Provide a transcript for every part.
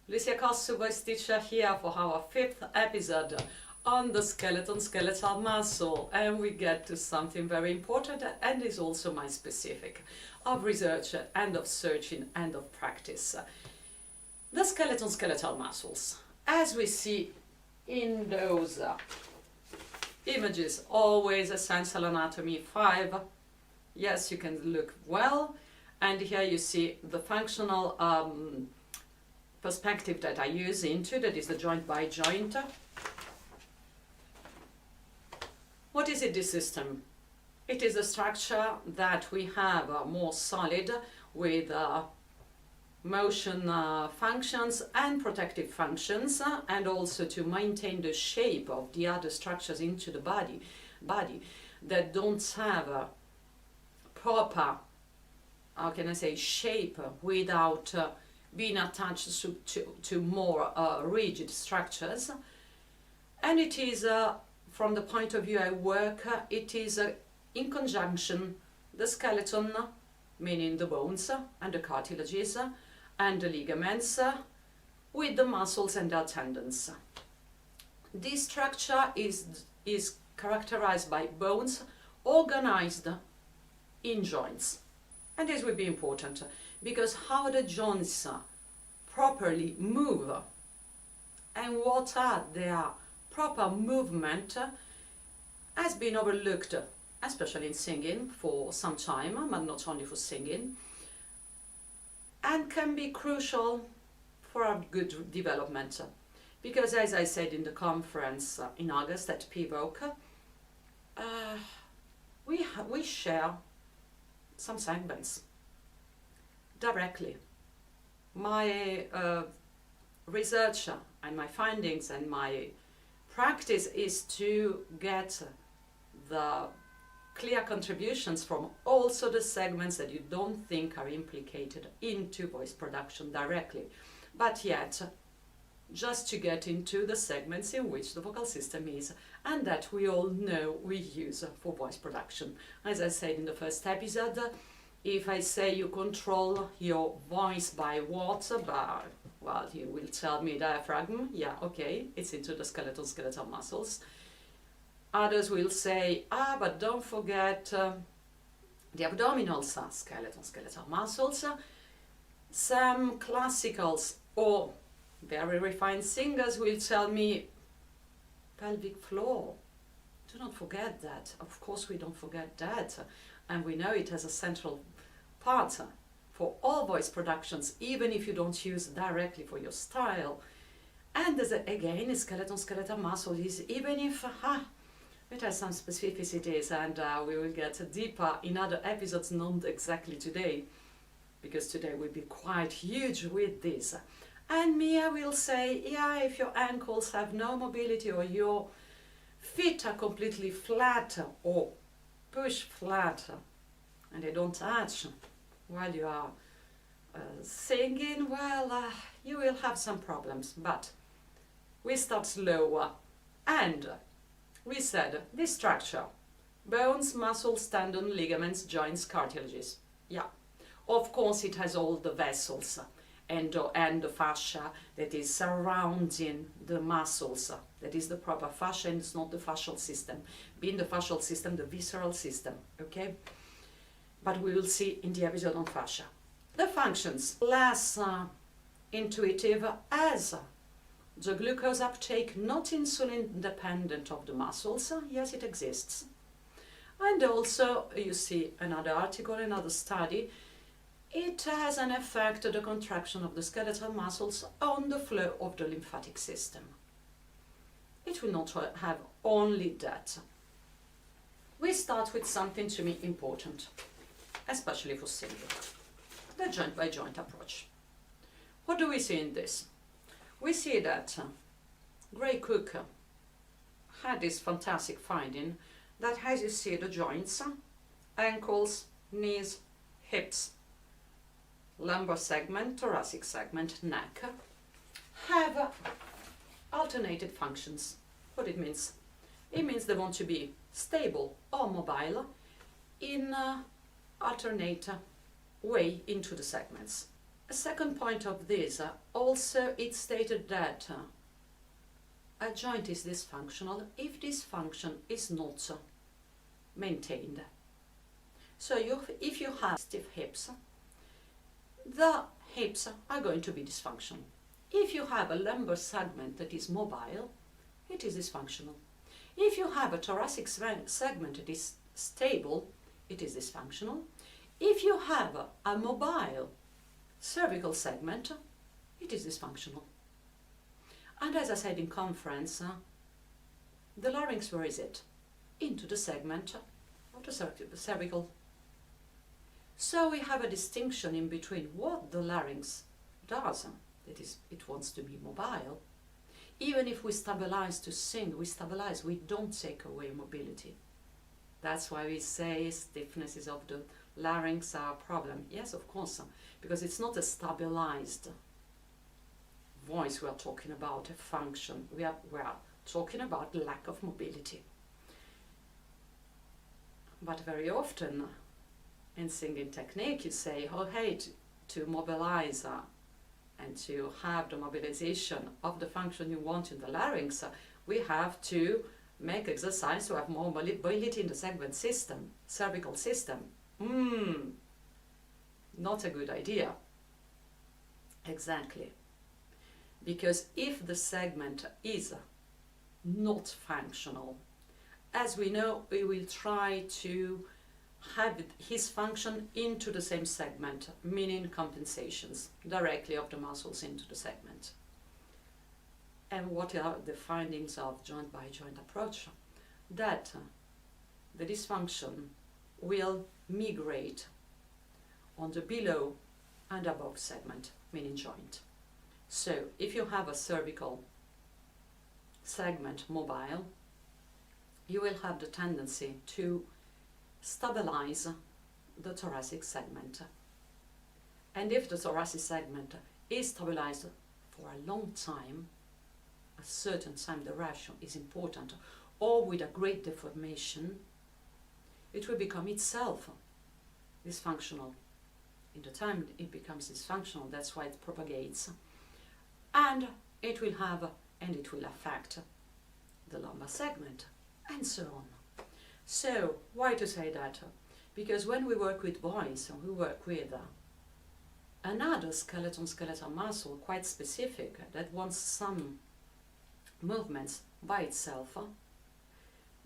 Lucia Kosu, voice teacher here for our 5th episode on the skeletal muscle, and we get to something very important and is also my specific of research and of searching and of practice. The skeletal muscles, as we see in those images, always essential anatomy 5. Yes, you can look well, and here you see the functional perspective that I use into, that is the joint by joint. What is it, this system? It is a structure that we have more solid with motion functions and protective functions, and also to maintain the shape of the other structures into the body that don't have a proper, how can I say, shape without being attached to more rigid structures. And it is, from the point of view I work, it is in conjunction the skeleton, meaning the bones and the cartilages and the ligaments, with the muscles and the tendons. This structure is characterized by bones organized in joints. And this will be important, because how the joints properly move and what are their proper movement has been overlooked, especially in singing for some time, but not only for singing, and can be crucial for our good development. Because as I said in the conference in August at PVOC, we share some segments directly. My research and my findings and my practice is to get the clear contributions from also the segments that you don't think are implicated into voice production directly, but yet just to get into the segments in which the vocal system is and that we all know we use for voice production. As I said in the first episode, if I say you control your voice by what? Well, you will tell me diaphragm. Yeah, okay, it's into the skeletal muscles. Others will say, but don't forget the abdominal skeletal muscles. Some classicals or very refined singers will tell me pelvic floor. Do not forget that. Of course we don't forget that. And we know it as a central part for all voice productions, even if you don't use it directly for your style. And again, skeletal muscle is, even if it has some specificities, and we will get deeper in other episodes, not exactly today, because today will be quite huge with this. And Mia will say, yeah, if your ankles have no mobility or your feet are completely flat or push flat and they don't touch while you are singing, well, you will have some problems. But we start slower, and we said this structure: bones, muscles, tendon, ligaments, joints, cartilages. Yeah, of course it has all the vessels and the fascia that is surrounding the muscles. That is the proper fascia, and it's not the fascial system. Being the fascial system, the visceral system, okay? But we will see in the episode on fascia. The functions, less intuitive, as the glucose uptake, not insulin dependent of the muscles. Yes, it exists. And also, you see another article, another study, it has an effect, the contraction of the skeletal muscles, on the flow of the lymphatic system. It will not have only that. We start with something to me important, especially for singing, the joint by joint approach. What do we see in this? We see that Gray Cook had this fantastic finding that, as you see, the joints, ankles, knees, hips, lumbar segment, thoracic segment, neck, have alternated functions. What it means? It means they want to be stable or mobile in alternate way into the segments. A second point of this, also it's stated that a joint is dysfunctional if this function is not maintained. So if you have stiff hips, the hips are going to be dysfunctional. If you have a lumbar segment that is mobile, it is dysfunctional. If you have a thoracic segment that is stable, it is dysfunctional. If you have a mobile cervical segment, it is dysfunctional. And as I said in conference, the larynx, where is it? Into the segment of the cervical. So we have a distinction in between what the larynx does, that is, it wants to be mobile. Even if we stabilize to sing, we stabilize, we don't take away mobility. That's why we say stiffnesses of the larynx are a problem. Yes, of course, because it's not a stabilized voice we are talking about, a function. We are talking about lack of mobility. But very often in singing technique you say, oh hey, to mobilize and to have the mobilization of the function you want in the larynx, we have to make exercise to have more mobility in the segment system, cervical system. Not a good idea. Exactly. Because if the segment is not functional, as we know, we will try to have his function into the same segment, meaning compensations directly of the muscles into the segment. And what are the findings of joint by joint approach? That the dysfunction will migrate on the below and above segment, meaning joint. So if you have a cervical segment mobile, you will have the tendency to stabilize the thoracic segment. And if the thoracic segment is stabilized for a long time, a certain time duration is important, or with a great deformation, it will become itself dysfunctional. In the time it becomes dysfunctional, that's why it propagates. And it will affect the lumbar segment, and so on. So, why to say that? Because when we work with boys, we work with another skeletal muscle, quite specific, that wants some movements by itself,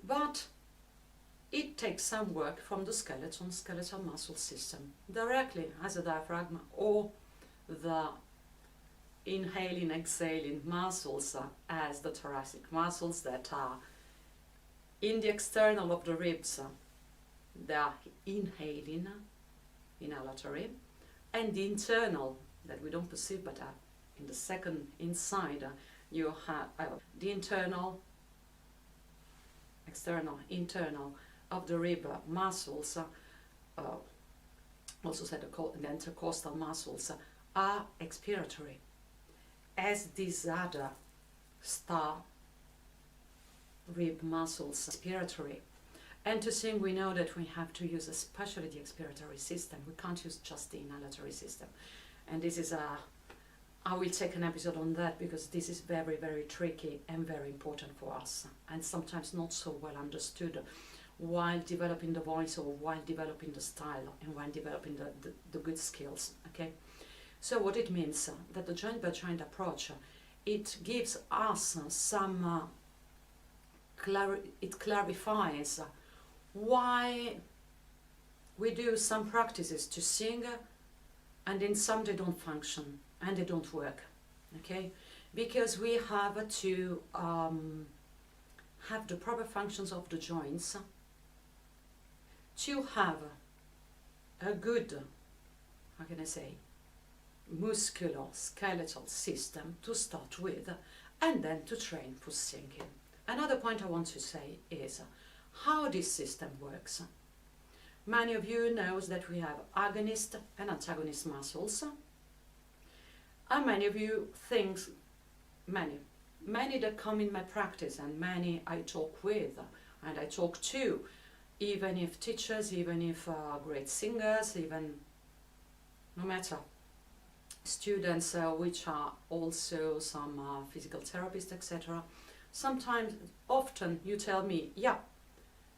but it takes some work from the skeletal muscle system, directly as a diaphragm or the inhaling, exhaling muscles as the thoracic muscles that are in the external of the ribs. They are inhaling, inhalatory, and the internal that we don't perceive but in the second inside you have the internal, external, internal of the rib muscles, also said the intercostal muscles, are expiratory, as these other star rib muscles expiratory. And to sing, we know that we have to use especially the expiratory system. We can't use just the inhalatory system. And this is I will take an episode on that, because this is very, very tricky and very important for us, and sometimes not so well understood while developing the voice, or while developing the style, and while developing the good skills. Okay, so what it means that the joint by joint approach, it gives us some it clarifies why we do some practices to sing and in some they don't function and they don't work. Okay, because we have to have the proper functions of the joints to have a good, how can I say, muscular skeletal system to start with, and then to train for singing. Another point I want to say is how this system works. Many of you knows that we have agonist and antagonist muscles, and many of you think, many that come in my practice, and many I talk with and I talk to, even if teachers, even if great singers, even no matter students which are also some physical therapists, etc. Sometimes, often you tell me, yeah,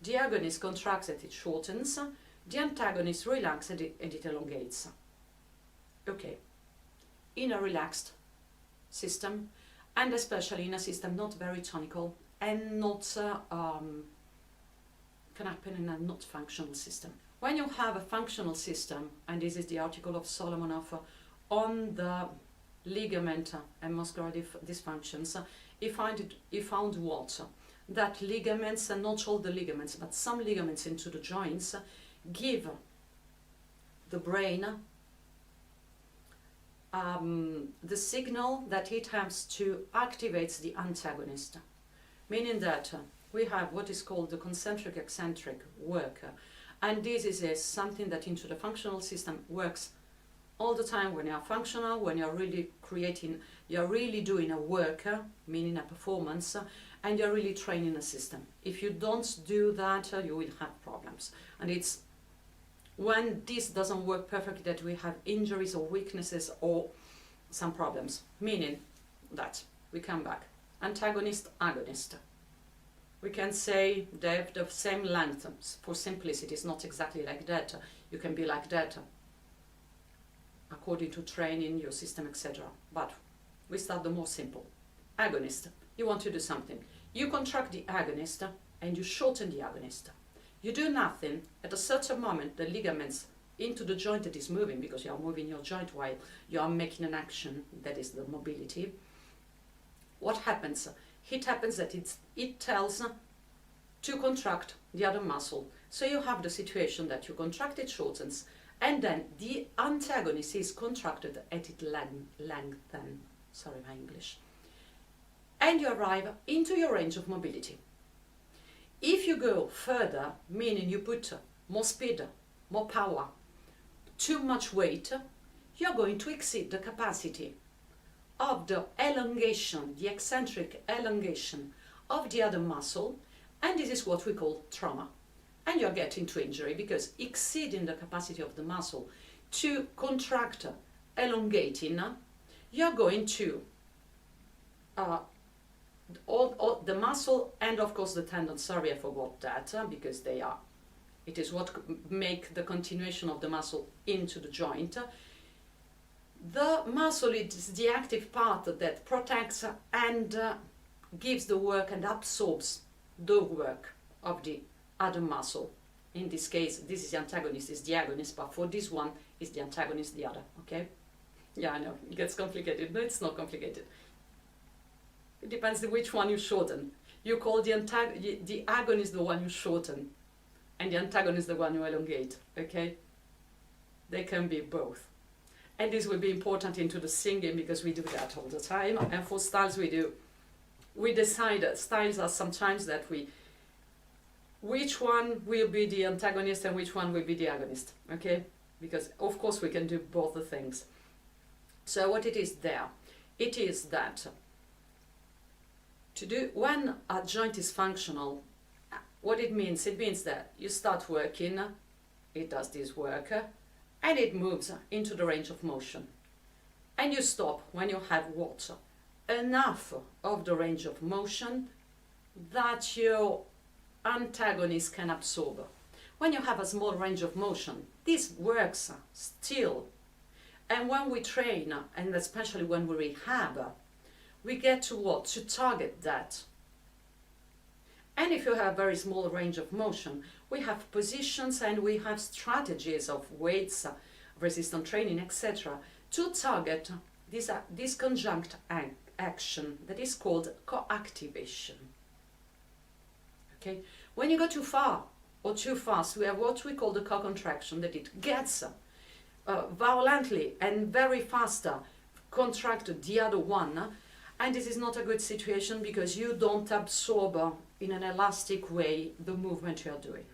the agonist contracts and it shortens, the antagonist relaxes and it elongates. Okay, in a relaxed system, and especially in a system not very tonical and not can happen in a not functional system. When you have a functional system, and this is the article of Solomonov on the ligament and muscular dysfunctions, he found what? That ligaments, and not all the ligaments, but some ligaments into the joints, give the brain the signal that it has to activate the antagonist, meaning that we have what is called the concentric eccentric work, and this is something that into the functional system works all the time. When you are functional, when you are really creating, you are really doing a work, meaning a performance, and you are really training a system. If you don't do that, you will have problems, and it's when this doesn't work perfectly that we have injuries or weaknesses or some problems, meaning that we come back. Antagonist, agonist. We can say they have the same length. For simplicity, it's not exactly like that. You can be like that according to training, your system, etc. But we start the more simple. Agonist. You want to do something. You contract the agonist and you shorten the agonist. You do nothing. At a certain moment, the ligaments into the joint that is moving, because you are moving your joint while you are making an action, that is the mobility. What happens? It happens that it tells to contract the other muscle. So you have the situation that you contract, it shortens, and then the antagonist is contracted at its lengthen. Sorry, my English. And you arrive into your range of mobility. If you go further, meaning you put more speed, more power, too much weight, you're going to exceed the capacity of the elongation, the eccentric elongation of the other muscle, and this is what we call trauma. And you're getting to injury because exceeding the capacity of the muscle to contract, elongating, you're going to all the muscle and of course the tendon. Sorry, I forgot that because it is what make the continuation of the muscle into the joint. The muscle is the active part that protects and gives the work and absorbs the work of the other muscle. In this case, this is the antagonist, is the agonist, but for this one, is the antagonist the other, okay? Yeah, I know, it gets complicated. No, it's not complicated. It depends on which one you shorten. You call the agonist the one you shorten, and the antagonist the one you elongate, okay? They can be both. And this will be important into the singing because we do that all the time. And for styles we decide that styles are sometimes that which one will be the antagonist and which one will be the agonist, okay? Because of course we can do both the things. So what it is there, it is that to do when a joint is functional, what it means that you start working, it does this work, and it moves into the range of motion. And you stop when you have what? Enough of the range of motion that your antagonist can absorb. When you have a small range of motion, this works still. And when we train, and especially when we rehab, we get to what? To target that. And if you have a very small range of motion, we have positions and we have strategies of weights, resistance training, etc. to target this conjunct action that is called coactivation. Okay? When you go too far or too fast, we have what we call the co-contraction, that it gets violently and very fast contracted the other one, and this is not a good situation because you don't absorb in an elastic way the movement you are doing.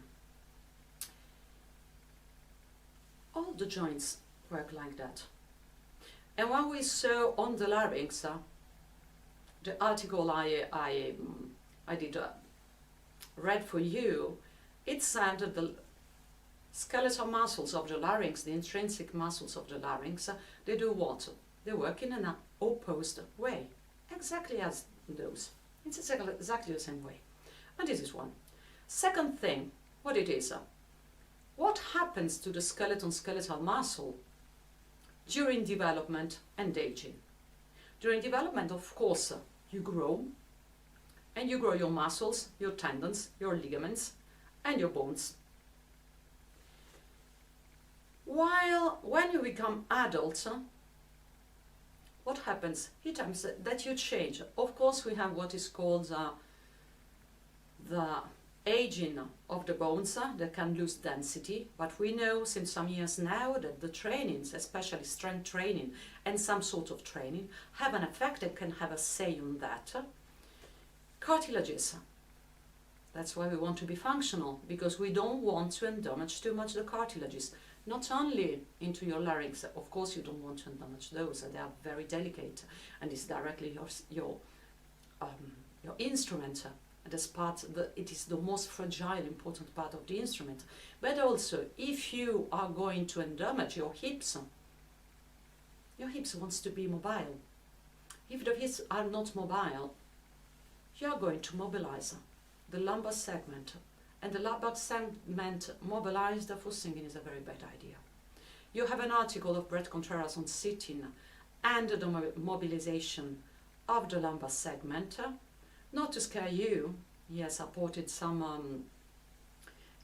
All the joints work like that. And when we saw on the larynx, the article I did read for you, it said that the skeletal muscles of the larynx, the intrinsic muscles of the larynx, they do what? They work in an opposed way, exactly as those. It's exactly the same way. And this is one. Second thing, what it is. What happens to the skeletal muscle during development and aging? During development, of course, you grow, and you grow your muscles, your tendons, your ligaments, and your bones. While when you become adults, what happens? It happens that you change. Of course, we have what is called the aging of the bones that can lose density, but we know since some years now that the trainings, especially strength training and some sort of training, have an effect that can have a say on that. Cartilages. That's why we want to be functional, because we don't want to damage too much the cartilages. Not only into your larynx, of course you don't want to damage those, they are very delicate, and it's directly your instrument. This part, it is the most fragile, important part of the instrument. But also, if you are going to damage your hips wants to be mobile. If the hips are not mobile, you are going to mobilize the lumbar segment. And the lumbar segment mobilized for singing is a very bad idea. You have an article of Brett Contreras on sitting and the mobilization of the lumbar segment. Not to scare you, he has supported some,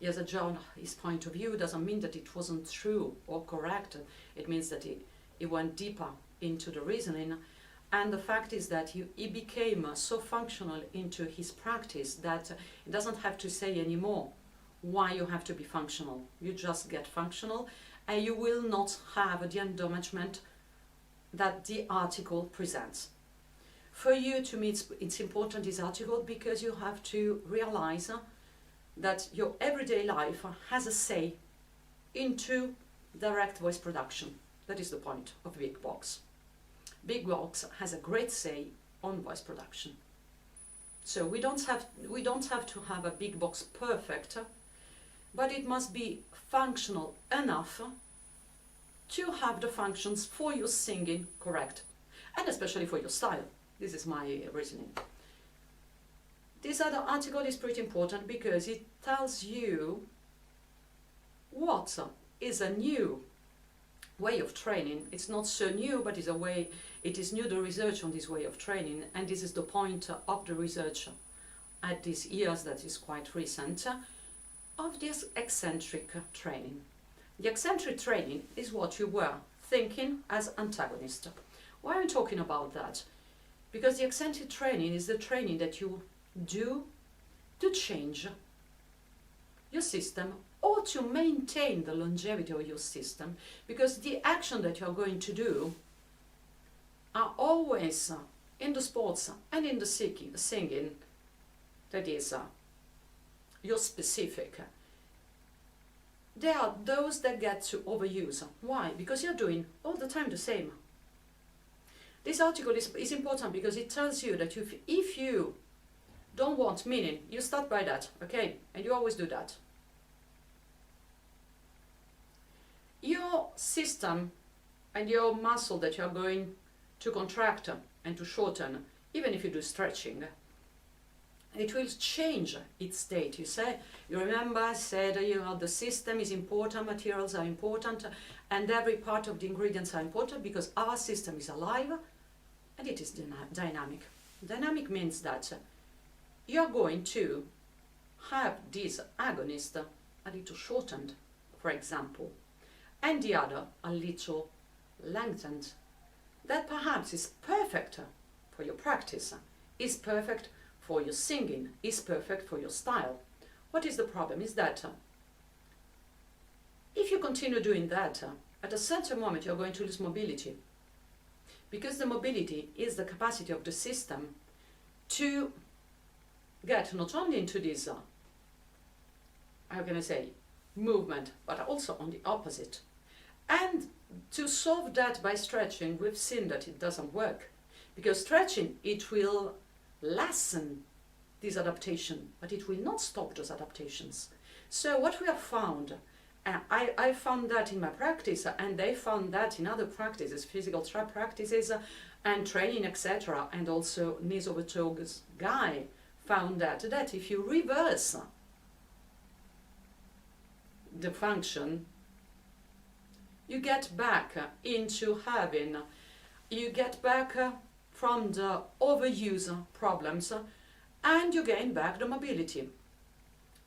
he has adjourned his point of view. Doesn't mean that it wasn't true or correct. It means that he went deeper into the reasoning. And the fact is that he became so functional into his practice that he doesn't have to say anymore why you have to be functional. You just get functional, and you will not have the endommagement that the article presents. For you, to me, it's important, this article, because you have to realize that your everyday life has a say into direct voice production. That is the point of Big Box. Big Box has a great say on voice production. So we don't have to have a Big Box perfect, but it must be functional enough to have the functions for your singing correct, and especially for your style. This is my reasoning. This other article is pretty important because it tells you what is a new way of training. It's not so new, but it's a way, it is new, the research on this way of training, and this is the point of the research at these years that is quite recent, of this eccentric training. The eccentric training is what you were thinking as antagonist. Why am I talking about that? Because the eccentric training is the training that you do to change your system or to maintain the longevity of your system, because the action that you are going to do are always in the sports and in the singing, that is your specific. There are those that get to overuse. Why? Because you're doing all the time the same. This article is important because it tells you that if you don't want meaning, you start by that, okay? And you always do that. Your system and your muscle that you're going to contract and to shorten, even if you do stretching, it will change its state. You remember I said, the system is important, materials are important, and every part of the ingredients are important because our system is alive and it is dynamic. Dynamic means that you're going to have this agonist a little shortened, for example, and the other a little lengthened. That perhaps is perfect for your practice, is perfect for your singing, is perfect for your style. What is the problem is that if you continue doing that, at a certain moment you're going to lose mobility, because the mobility is the capacity of the system to get not only into this, how can I say, movement, but also on the opposite. And to solve that by stretching, we've seen that it doesn't work, because stretching, it will lessen this adaptation, but it will not stop those adaptations. So what we have found I found that in my practice, and they found that in other practices, physical practices, and training, etc. And also Nisovatog's guy found that if you reverse the function, you get back into having, you get back from the overuse problems, and you gain back the mobility,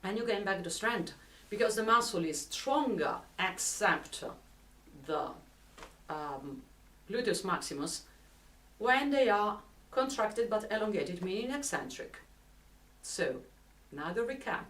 and you gain back the strength, because the muscle is stronger except the gluteus maximus when they are contracted but elongated, meaning eccentric. So, now the recap.